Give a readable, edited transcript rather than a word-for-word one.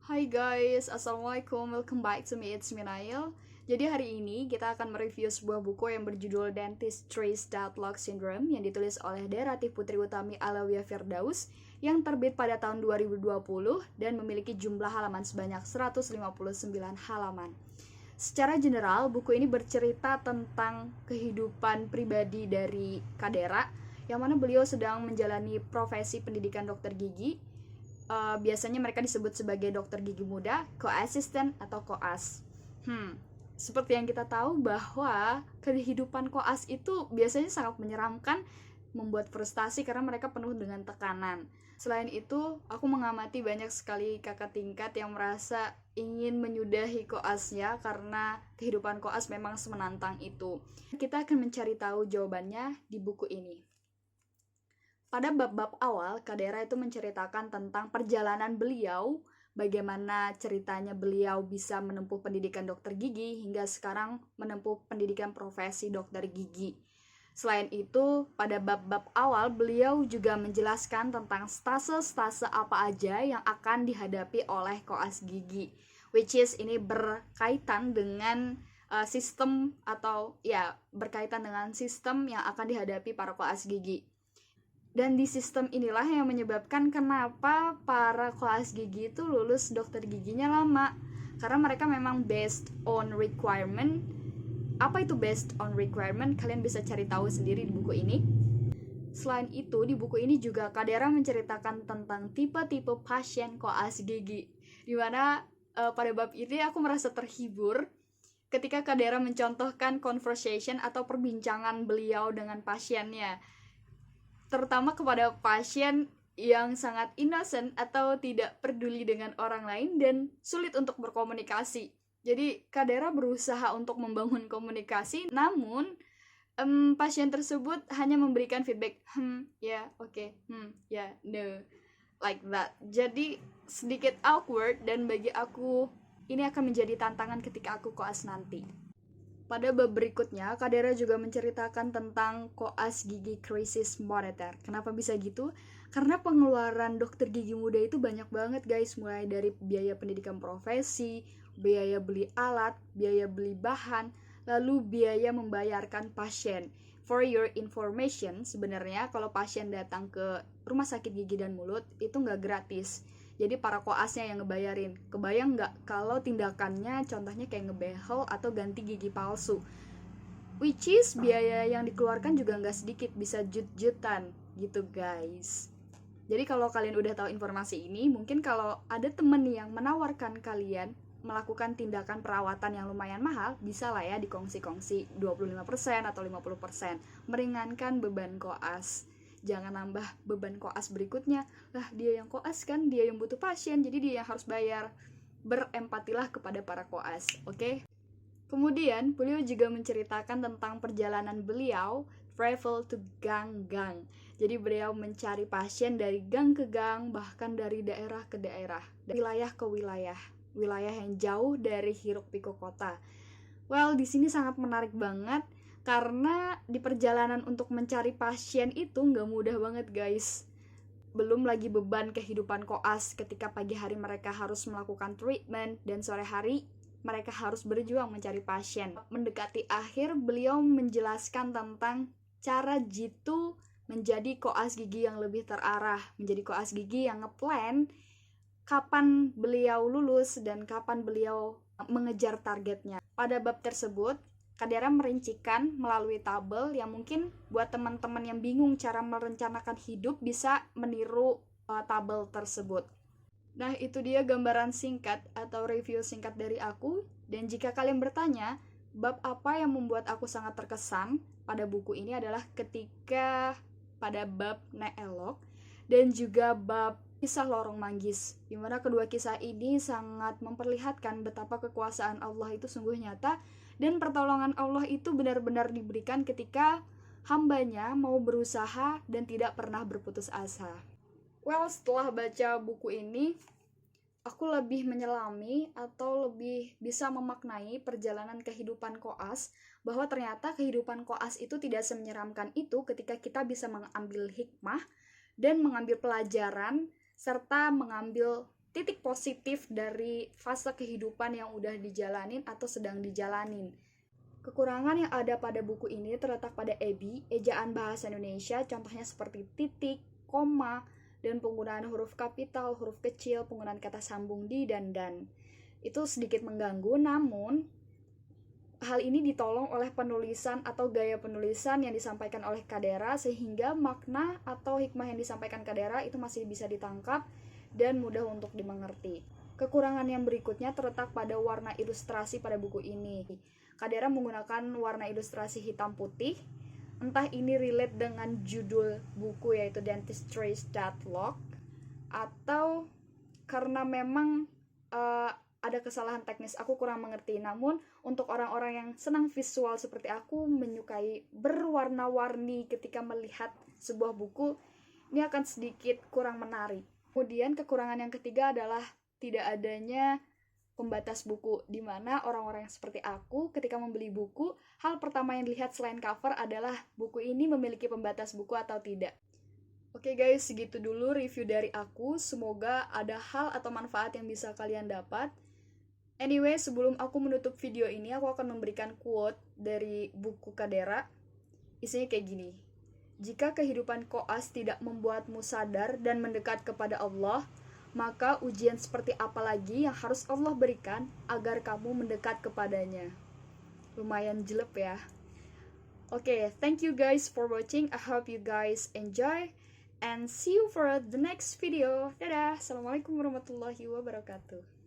Hai guys, Assalamualaikum, welcome back to me, it's me Nail. Jadi hari ini kita akan mereview sebuah buku yang berjudul Dentistry's Deadlock Syndrome yang ditulis oleh Deratif Putri Utami Alawiyah Firdaus yang terbit pada tahun 2020 dan memiliki jumlah halaman sebanyak 159 halaman. Secara general, buku ini bercerita tentang kehidupan pribadi dari Kadera yang mana beliau sedang menjalani profesi pendidikan dokter gigi. Biasanya mereka disebut sebagai dokter gigi muda, co-assistant atau koas. Seperti yang kita tahu bahwa kehidupan koas itu biasanya sangat menyeramkan, membuat frustasi karena mereka penuh dengan tekanan. Selain itu, aku mengamati banyak sekali kakak tingkat yang merasa ingin menyudahi koasnya karena kehidupan koas memang semenantang itu. Kita akan mencari tahu jawabannya di buku ini. Pada bab-bab awal, Kadera itu menceritakan tentang perjalanan beliau, bagaimana ceritanya beliau bisa menempuh pendidikan dokter gigi hingga sekarang menempuh pendidikan profesi dokter gigi. Selain itu, pada bab-bab awal beliau juga menjelaskan tentang stase-stase apa aja yang akan dihadapi oleh koas gigi, which is ini berkaitan dengan sistem atau ya berkaitan dengan sistem yang akan dihadapi para koas gigi. Dan di sistem inilah yang menyebabkan kenapa para koas gigi itu lulus dokter giginya lama. Karena mereka memang based on requirement. Apa itu based on requirement? Kalian bisa cari tahu sendiri di buku ini. Selain itu, di buku ini juga Kadera menceritakan tentang tipe-tipe pasien koas gigi. Dimana pada bab ini aku merasa terhibur ketika Kadera mencontohkan conversation atau perbincangan beliau dengan pasiennya, terutama kepada pasien yang sangat innocent atau tidak peduli dengan orang lain dan sulit untuk berkomunikasi. Jadi Kadera berusaha untuk membangun komunikasi, namun pasien tersebut hanya memberikan feedback, ya, oke, ya, no, like that. Jadi sedikit awkward dan bagi aku ini akan menjadi tantangan ketika aku koas nanti. Pada bab berikutnya, Kadera juga menceritakan tentang koas gigi krisis moneter. Kenapa bisa gitu? Karena pengeluaran dokter gigi muda itu banyak banget guys, mulai dari biaya pendidikan profesi, biaya beli alat, biaya beli bahan, lalu biaya membayarkan pasien. For your information, sebenarnya kalau pasien datang ke rumah sakit gigi dan mulut, itu nggak gratis. Jadi para koasnya yang ngebayarin. Kebayang nggak kalau tindakannya contohnya kayak ngebehel atau ganti gigi palsu, which is biaya yang dikeluarkan juga nggak sedikit, bisa jut-jutan gitu guys. Jadi kalau kalian udah tahu informasi ini, mungkin kalau ada temen yang menawarkan kalian melakukan tindakan perawatan yang lumayan mahal, bisa lah ya dikongsi-kongsi 25% atau 50%, meringankan beban koas. Jangan nambah beban koas berikutnya, lah dia yang koas kan, dia yang butuh pasien, jadi dia yang harus bayar. Berempatilah kepada para koas, oke? Kemudian beliau juga menceritakan tentang perjalanan beliau travel to gang-gang. Jadi beliau mencari pasien dari gang ke gang, bahkan dari daerah ke daerah, dari wilayah ke wilayah, wilayah yang jauh dari hiruk pikuk kota. Well, di sini sangat menarik banget karena di perjalanan untuk mencari pasien itu nggak mudah banget guys. Belum lagi beban kehidupan koas ketika pagi hari mereka harus melakukan treatment dan sore hari mereka harus berjuang mencari pasien. Mendekati akhir, beliau menjelaskan tentang cara jitu menjadi koas gigi yang lebih terarah, menjadi koas gigi yang ngeplan kapan beliau lulus dan kapan beliau mengejar targetnya. Pada bab tersebut, Kadera merincikan melalui tabel yang mungkin buat teman-teman yang bingung cara merencanakan hidup bisa meniru tabel tersebut. Nah, itu dia gambaran singkat atau review singkat dari aku. Dan jika kalian bertanya, bab apa yang membuat aku sangat terkesan pada buku ini adalah ketika pada bab Neelok dan juga bab kisah Lorong Manggis, di mana kedua kisah ini sangat memperlihatkan betapa kekuasaan Allah itu sungguh nyata dan pertolongan Allah itu benar-benar diberikan ketika hambanya mau berusaha dan tidak pernah berputus asa. Well, setelah baca buku ini, aku lebih menyelami atau lebih bisa memaknai perjalanan kehidupan koas, bahwa ternyata kehidupan koas itu tidak semenyeramkan itu ketika kita bisa mengambil hikmah dan mengambil pelajaran serta mengambil titik positif dari fase kehidupan yang udah dijalanin atau sedang dijalanin. Kekurangan yang ada pada buku ini terletak pada ejaan bahasa Indonesia, contohnya seperti titik, koma, dan penggunaan huruf kapital, huruf kecil, penggunaan kata sambung di dan. Itu sedikit mengganggu, namun hal ini ditolong oleh penulisan atau gaya penulisan yang disampaikan oleh Kadera, sehingga makna atau hikmah yang disampaikan Kadera itu masih bisa ditangkap dan mudah untuk dimengerti. Kekurangan yang berikutnya terletak pada warna ilustrasi pada buku ini. Kadera menggunakan warna ilustrasi hitam putih, entah ini relate dengan judul buku yaitu Dentistry's Deadlock, atau karena memang ada kesalahan teknis, aku kurang mengerti. Namun untuk orang-orang yang senang visual seperti aku, menyukai berwarna-warni ketika melihat sebuah buku, ini akan sedikit kurang menarik. Kemudian kekurangan yang ketiga adalah tidak adanya pembatas buku, di mana orang-orang yang seperti aku ketika membeli buku, hal pertama yang dilihat selain cover adalah buku ini memiliki pembatas buku atau tidak. Oke guys, segitu dulu review dari aku. Semoga ada hal atau manfaat yang bisa kalian dapat. Anyway, sebelum aku menutup video ini, aku akan memberikan quote dari buku Kadera. Isinya kayak gini. Jika kehidupan koas tidak membuatmu sadar dan mendekat kepada Allah, maka ujian seperti apa lagi yang harus Allah berikan agar kamu mendekat kepadanya? Lumayan jelek ya. Oke, thank you guys for watching. I hope you guys enjoy and see you for the next video. Dadah. Assalamualaikum warahmatullahi wabarakatuh.